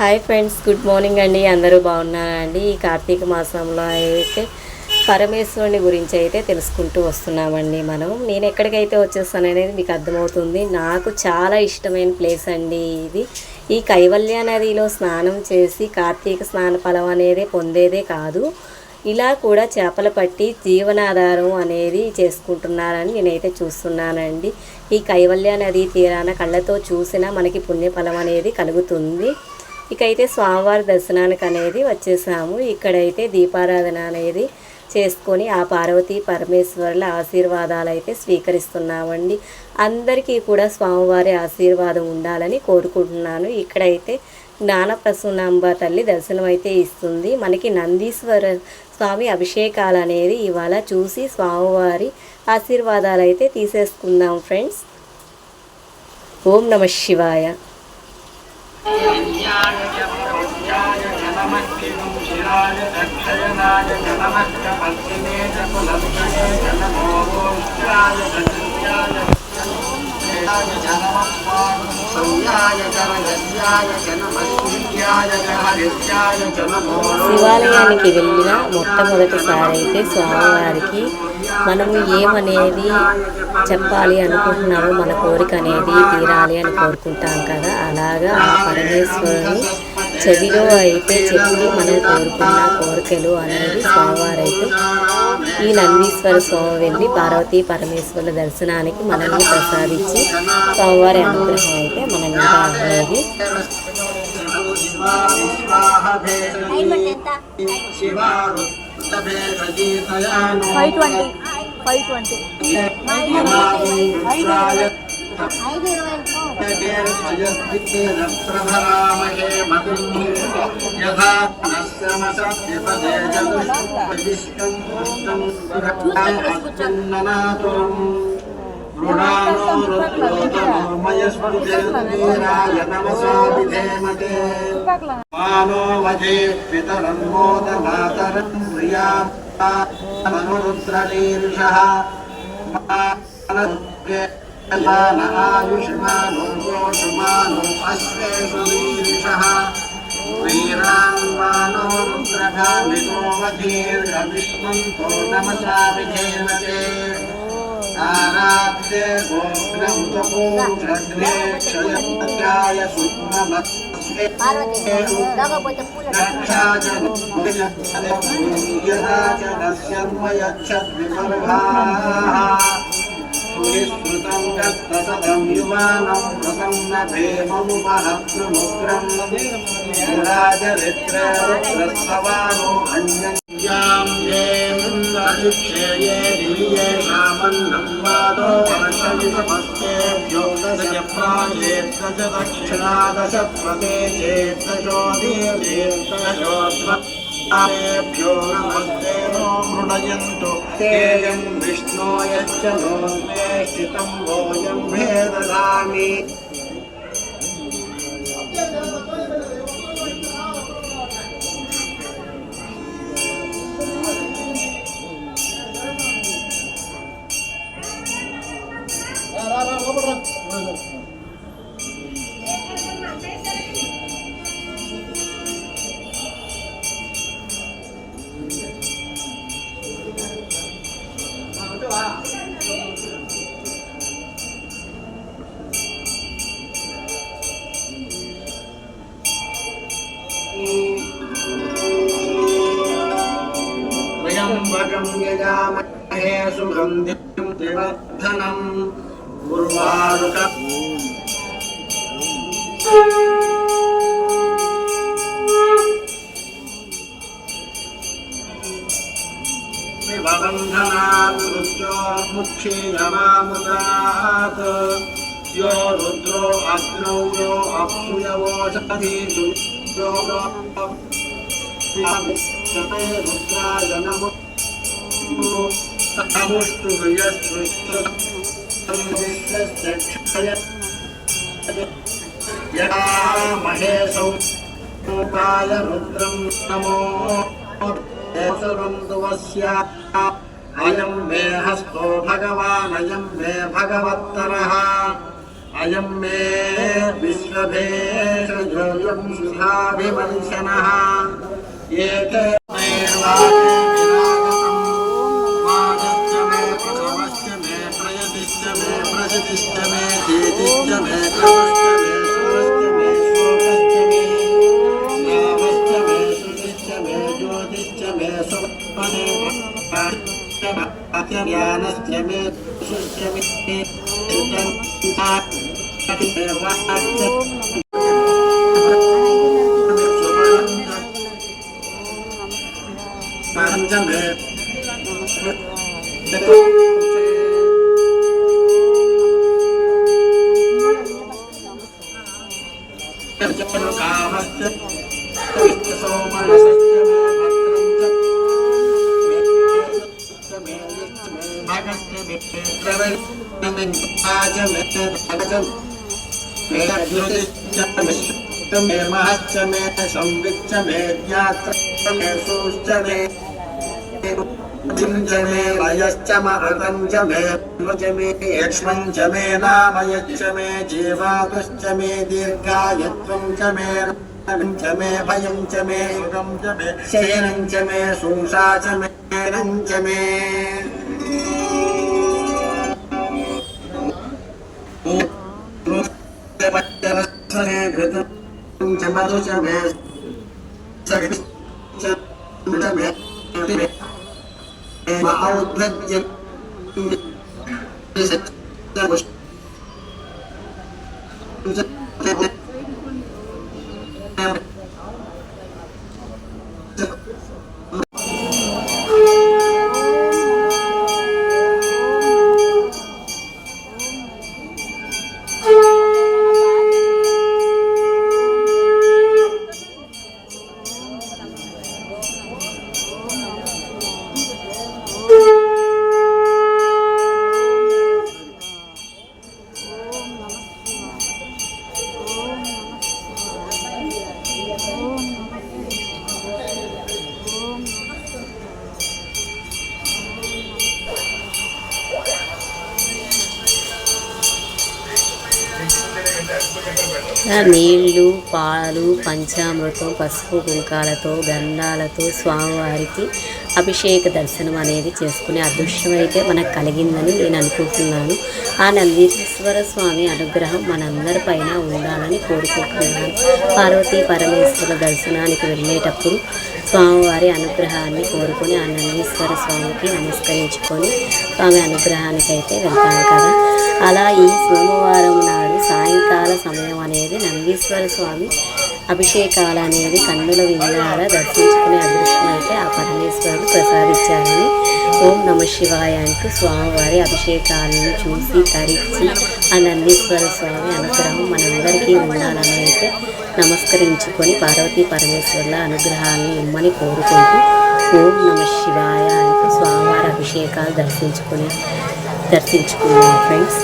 Hi friends, good morning అండి. అందరూ బాగున్నారండి. ఈ కార్తీక మాసంలో అయితే పరమేశ్వరుని గురించి అయితే తెలుసుకుంటూ వస్తున్నామండి. నేను ఎక్కడికైతే వచ్చేస్తాననేది మీకు అర్థమవుతుంది. నాకు చాలా ఇష్టమైన ప్లేస్ అండి ఇది. ఈ కైవల్య నదిలో స్నానం చేసి కార్తీక స్నాన ఫలం అనేది పొందేదే కాదు, ఇలా కూడా చేపలు పట్టి జీవనాధారం అనేది చేసుకుంటున్నారని నేనైతే చూస్తున్నానండి. ఈ కైవల్య నది తీరాన కళ్ళతో చూసినా మనకి పుణ్యఫలం అనేది కలుగుతుంది. ఇకైతే స్వామివారి దర్శనానికి అనేది వచ్చేసాము. ఇక్కడైతే దీపారాధన అనేది చేసుకొని ఆ పార్వతీ పరమేశ్వరుల ఆశీర్వాదాలు అయితే స్వీకరిస్తున్నామండి. అందరికీ కూడా స్వామివారి ఆశీర్వాదం ఉండాలని కోరుకుంటున్నాను. ఇక్కడైతే జ్ఞానప్రసూనాంబ తల్లి దర్శనం అయితే ఇస్తుంది. మనకి నందీశ్వర స్వామి అభిషేకాలు అనేది ఇవాళ చూసి స్వామివారి ఆశీర్వాదాలు అయితే తీసేసుకుందాం ఫ్రెండ్స్. ఓం నమ శివాయ. శివాలయానికి వెళ్ళిన మొట్టమొదటిసారి అయితే స్వామివారికి మనము ఏమనేది చెప్పాలి అనుకుంటున్నామో, మన కోరిక అనేది తీరాలి అని కోరుకుంటాం కదా, అలాగా ఆ పరమేశ్వరుని చెవిలో అయితే చెప్పి మనం కోరుకున్న కోరికలు అనేది స్వామివారైతే ఈ నందీశ్వర స్వామి వెళ్ళి పార్వతీ పరమేశ్వరుల దర్శనానికి మనల్ని ప్రసాదించి స్వామివారి అనుగ్రహం అయితే మన మీద అనేది. ఆయుష్మానో యోషమానో అశ్వేషు వీరిషః వీరాన్మానో రుద్రగామితో వధీర్ఘవిష్మంతో నమసా విధేమతే ఆరాధ్యే గోగ్నం తపోగ్నే క్షయత్యాయ సున్నమస్మే సునిశ్రుతం దత్తసదం యువానం ప్రసన్నభేమముపహస్రముగ్రం రాజరిత్రరుద్రస్తవానో అన్యాం జేంద్రయుక్షేయే దివ్యేషామన్నం వాదో వర్షవితమస్తేభ్యో దశ ప్రాయేత్ర దక్షిణాదశ ప్రదేశేత్రశో దీర్ఘేత్రశోద్వ భ్యో నమస్తే నో మృడయంతు తేయం విష్ణో యచ్చ నో మే స్థితం భోజం భేదదామి. त्र्यम्बकं यजामहे सुगन्धिं त्रिवर्धनं उर्वारुकम् विभवन्धनात् मृत्योर्मुक्षीयमामुदात् यो रुद्रो अग्नौ यो अप्सुयवोषधीषु यो रुद्राय नमो महेशौकाय रुद्रं नमो अयं मे हस्तो भगवान् अयं मे भगवत्तरः अयं मे विश्वभेषजोऽयं सुधाभिमंशनः एते वाजश्च मे प्रथमश्च मे प्रयतिश्च मे प्रसिद्धिश्च मे कीर्तिश्च मे क्रमश्च मे सुरश्च मे शोकश्च मे नामश्च मे श्रुतिश्च मे ज्योतिश्च मे सुमने ज्ञानश्च मे सुश्च मे मे महश्च मे संविच्च मे ज्ञात्र मे सूश्च मे च मे वयश्च महतं च मे च मे यक्ष्मं च मे नामयश्च मे जीवातुश्च मे दीर्घायुत्वं च मे च मे भयं च मे सुखं च मे शयनं च मे सुषा च मे च मे च मधु च मे औद्धत्य నీళ్లు పాలు పంచామృతం పసుపు కుంకాలతో గంధాలతో స్వామివారికి అభిషేక దర్శనం అనేది చేసుకునే అదృష్టం అయితే మనకు కలిగిందని నేను అనుకుంటున్నాను. ఆ నందీశ్వర స్వామి అనుగ్రహం మనందరిపైన ఉండాలని కోరుకుంటున్నాను. పార్వతీ పరమేశ్వర దర్శనానికి వెళ్ళేటప్పుడు స్వామివారి అనుగ్రహాన్ని కోరుకొని ఆ నందీశ్వర స్వామికి నమస్కరించుకొని స్వామి అనుగ్రహానికి అయితే వెళ్తాను కదా. అలా ఈ సోమవారం నాడు సాయంకాల సమయం అనేది నందీశ్వర స్వామి అభిషేకాలు అనేది కన్నుల విందాల దర్శించుకునే అదృష్టం అయితే ఆ పరమేశ్వరుడు ప్రసాదించారని ఓం నమ శివాయ అంటూ స్వామివారి అభిషేకాలను చూసి తరించి ఆ నందీశ్వర స్వామి అనుగ్రహం మనందరికీ ఉండాలని అయితే నమస్కరించుకొని పార్వతీ పరమేశ్వరుల అనుగ్రహాన్ని ఇమ్మని కోరుకుంటూ ఓం నమ శివాయ అంటూ స్వామివారి అభిషేకాలు దర్శించుకున్నాం ఫ్రెండ్స్.